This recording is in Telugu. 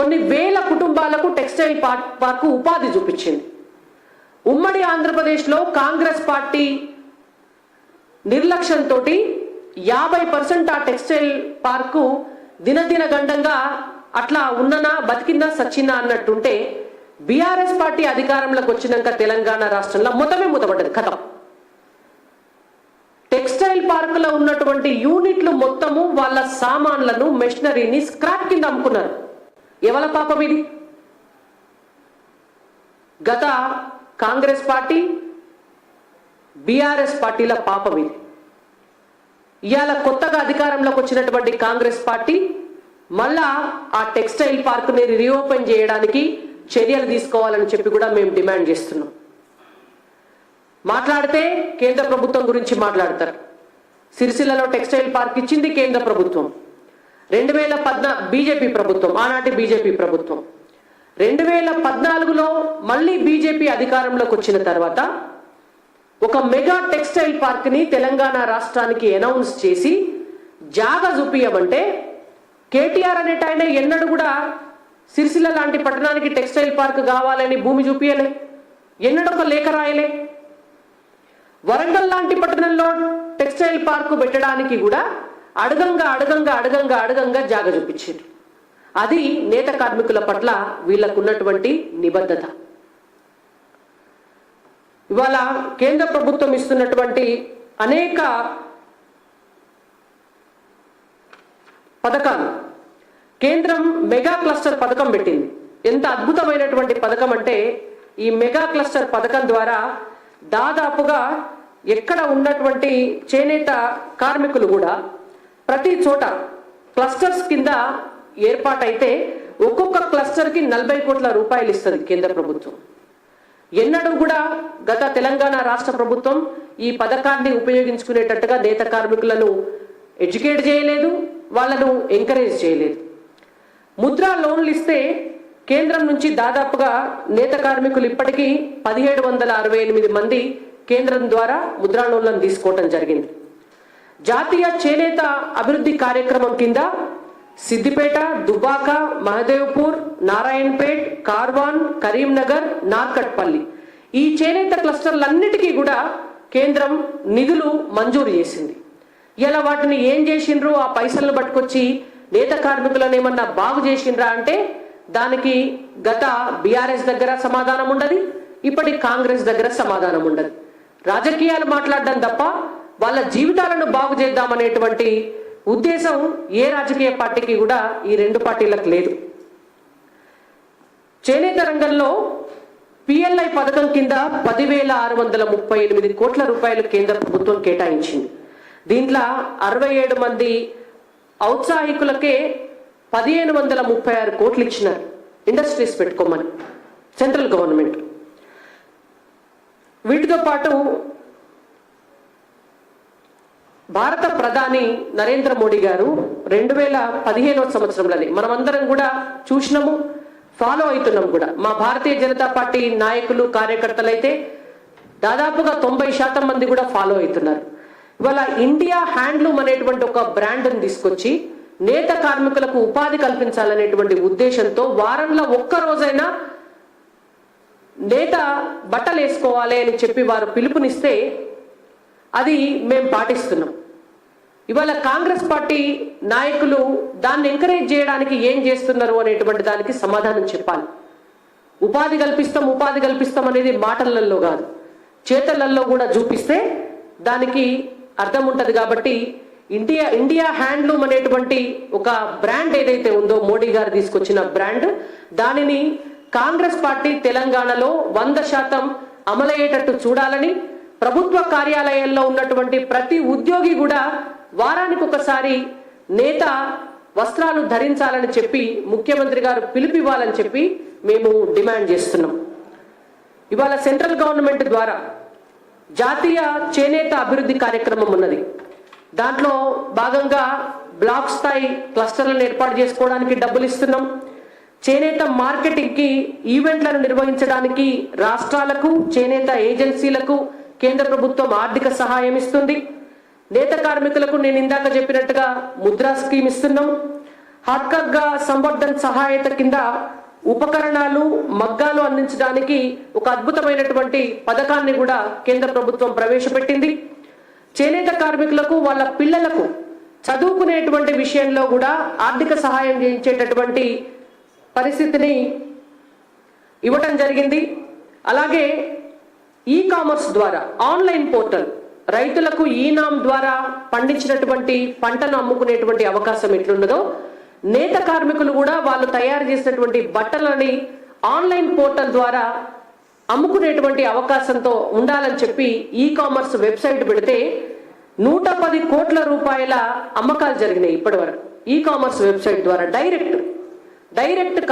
కొన్ని వేల కుటుంబాలకు టెక్స్టైల్ పార్కు ఉపాధి చూపించింది. ఉమ్మడి ఆంధ్రప్రదేశ్లో కాంగ్రెస్ పార్టీ నిర్లక్ష్యంతో 50% ఆ టెక్స్టైల్ పార్కు దినదిన గండంగా అట్లా ఉన్ననా బతికిందా సచ్చినా అన్నట్టుంటే బీఆర్ఎస్ పార్టీ అధికారంలోకి వచ్చినాక తెలంగాణ రాష్ట్రంలో మొత్తమే మూతపడ్డది. కథం. టెక్స్టైల్ పార్కులో ఉన్నటువంటి యూనిట్లు మొత్తము వాళ్ళ సామాన్లను మెషినరీని స్క్రాప్ కింద అమ్ముకున్నారు. ఎవల పాపం ఇది? గత కాంగ్రెస్ పార్టీ బీఆర్ఎస్ పార్టీల పాపం ఇది. ఇవాళ కొత్తగా అధికారంలోకి వచ్చినటువంటి కాంగ్రెస్ పార్టీ మళ్ళా ఆ టెక్స్టైల్ పార్కుని రీఓపెన్ చేయడానికి చర్యలు తీసుకోవాలని చెప్పి కూడా మేము డిమాండ్ చేస్తున్నాం. మాట్లాడితే కేంద్ర ప్రభుత్వం గురించి మాట్లాడతారు. సిరిసిల్లలో టెక్స్టైల్ పార్క్ ఇచ్చింది కేంద్ర ప్రభుత్వం. 2014 బీజేపీ ప్రభుత్వం, ఆనాటి బీజేపీ ప్రభుత్వం. 2014లో మళ్ళీ బీజేపీ అధికారంలోకి వచ్చిన తర్వాత ఒక మెగా టెక్స్టైల్ పార్క్ ని తెలంగాణ రాష్ట్రానికి అనౌన్స్ చేసి జాగా చూపియమంటే కేటీఆర్ అనేట ఆయన ఎన్నడూ కూడా సిరిసిల్ల లాంటి పట్టణానికి టెక్స్టైల్ పార్క్ కావాలని భూమి చూపియలే, ఎన్నడొక లేఖ రాయలే. వరంగల్ లాంటి పట్టణంలో టెక్స్టైల్ పార్కు పెట్టడానికి కూడా అడగంగా జాగ చూపించారు. అది నేత కార్మికుల పట్ల వీళ్ళకున్నటువంటి నిబద్ధత. ఇవాళ కేంద్ర ప్రభుత్వం ఇస్తున్నటువంటి అనేక పథకాలు, కేంద్రం మెగా క్లస్టర్ పథకం పెట్టింది. ఎంత అద్భుతమైనటువంటి పథకం అంటే ఈ మెగా క్లస్టర్ పథకం ద్వారా దాదాపుగా ఎక్కడ ఉన్నటువంటి చేనేత కార్మికులు కూడా ప్రతి చోట క్లస్టర్స్ కింద ఏర్పాటైతే ఒక్కొక్క క్లస్టర్కి 40 కోట్ల రూపాయలు ఇస్తుంది కేంద్ర ప్రభుత్వం. ఎన్నడూ కూడా గత తెలంగాణ రాష్ట్ర ప్రభుత్వం ఈ పథకాన్ని ఉపయోగించుకునేటట్టుగా నేత కార్మికులను ఎడ్యుకేట్ చేయలేదు, వాళ్ళను ఎంకరేజ్ చేయలేదు. ముద్రా లోన్లు ఇస్తే కేంద్రం నుంచి దాదాపుగా నేత కార్మికులు ఇప్పటికీ 1768 మంది కేంద్రం ద్వారా ముద్రా లోన్లను తీసుకోవటం జరిగింది. జాతీయ చేనేత అభివృద్ధి కార్యక్రమం కింద సిద్దిపేట, దుబ్బాక, మహదేవ్పూర్, నారాయణపేట్, కార్వాన్, కరీంనగర్, నార్కట్పల్లి ఈ చేనేత క్లస్టర్లన్నిటికీ కూడా కేంద్రం నిధులు మంజూరు చేసింది. ఇలా వాటిని ఏం చేసిండ్రు? ఆ పైసలను పట్టుకొచ్చి నేత కార్మికులను ఏమన్నా బాగు చేసిండ్రా అంటే దానికి గత బీఆర్ఎస్ దగ్గర సమాధానం ఉండదు, ఇప్పటి కాంగ్రెస్ దగ్గర సమాధానం ఉండదు. రాజకీయాలు మాట్లాడడం తప్ప వాళ్ళ జీవితాలను బాగు చేద్దామనేటువంటి ఉద్దేశం ఏ రాజకీయ పార్టీకి కూడా ఈ రెండు పార్టీలకు లేదు. చేనేత రంగంలో పిఎల్ఐ పథకం కింద 10,638 కోట్ల రూపాయలు కేంద్ర ప్రభుత్వం కేటాయించింది. దీంట్లో 67 మంది ఔత్సాహికులకే 1,536 కోట్లు ఇచ్చినారు ఇండస్ట్రీస్ పెట్టుకోమని సెంట్రల్ గవర్నమెంట్. వీటితో పాటు భారత ప్రధాని నరేంద్ర మోడీ గారు 2015వ సంవత్సరంలోనే మనమందరం కూడా చూసినాము, ఫాలో అవుతున్నాం కూడా. మా భారతీయ జనతా పార్టీ నాయకులు కార్యకర్తలు అయితే దాదాపుగా 90% మంది కూడా ఫాలో అవుతున్నారు. ఇవాళ ఇండియా హ్యాండ్లూమ్ అనేటువంటి ఒక బ్రాండ్ని తీసుకొచ్చి నేత కార్మికులకు ఉపాధి కల్పించాలనేటువంటి ఉద్దేశంతో వారంలో ఒక్క రోజైనా నేత బట్టలు వేసుకోవాలి అని చెప్పి వారు పిలుపునిస్తే అది మేము పాటిస్తున్నాం. ఇవాళ కాంగ్రెస్ పార్టీ నాయకులు దాన్ని ఎంకరేజ్ చేయడానికి ఏం చేస్తున్నారు అనేటువంటి దానికి సమాధానం చెప్పాలి. ఉపాధి కల్పిస్తాం అనేది మాటలలో కాదు, చేతలలో కూడా చూపిస్తే దానికి అర్థం ఉంటది. కాబట్టి ఇండియా హ్యాండ్లూమ్ అనేటువంటి ఒక బ్రాండ్ ఏదైతే ఉందో మోడీ గారు తీసుకొచ్చిన బ్రాండ్, దానిని కాంగ్రెస్ పార్టీ తెలంగాణలో 100% అమలయ్యేటట్టు చూడాలని, ప్రభుత్వ కార్యాలయాల్లో ఉన్నటువంటి ప్రతి ఉద్యోగి కూడా వారానికి ఒకసారి నేత వస్త్రాలు ధరించాలని చెప్పి ముఖ్యమంత్రి గారు పిలుపివ్వాలని చెప్పి మేము డిమాండ్ చేస్తున్నాం. ఇవాళ సెంట్రల్ గవర్నమెంట్ ద్వారా జాతీయ చేనేత అభివృద్ధి కార్యక్రమం ఉన్నది. దాంట్లో భాగంగా బ్లాక్ స్థాయి క్లస్టర్లను ఏర్పాటు చేసుకోవడానికి డబ్బులు ఇస్తున్నాం. చేనేత మార్కెటింగ్కి ఈవెంట్లను నిర్వహించడానికి రాష్ట్రాలకు చేనేత ఏజెన్సీలకు కేంద్ర ప్రభుత్వం ఆర్థిక సహాయం ఇస్తుంది. నేత కార్మికులకు నేను ఇందాక చెప్పినట్టుగా ముద్రా స్కీమ్ ఇస్తున్నాం. హాత్కర్గా సంవర్ధన్ సహాయత కింద ఉపకరణాలు మగ్గాలు అందించడానికి ఒక అద్భుతమైనటువంటి పథకాన్ని కూడా కేంద్ర ప్రభుత్వం ప్రవేశపెట్టింది. చేనేత కార్మికులకు వాళ్ళ పిల్లలకు చదువుకునేటువంటి విషయంలో కూడా ఆర్థిక సహాయం చేయించేటటువంటి పరిస్థితిని ఇవ్వటం జరిగింది. అలాగే ఈ కామర్స్ ద్వారా ఆన్లైన్ పోర్టల్ రైతులకు ఈనాం ద్వారా పండించినటువంటి పంటను అమ్ముకునేటువంటి అవకాశం ఎట్లున్నదో నేత కార్మికులు కూడా వాళ్ళు తయారు చేసినటువంటి బట్టలని ఆన్లైన్ పోర్టల్ ద్వారా అమ్ముకునేటువంటి అవకాశంతో ఉండాలని చెప్పి ఈ కామర్స్ వెబ్సైట్ పెడితే 110 కోట్ల రూపాయల అమ్మకాలు జరిగినాయి ఇప్పటి వరకు ఈ కామర్స్ వెబ్సైట్ ద్వారా డైరెక్ట్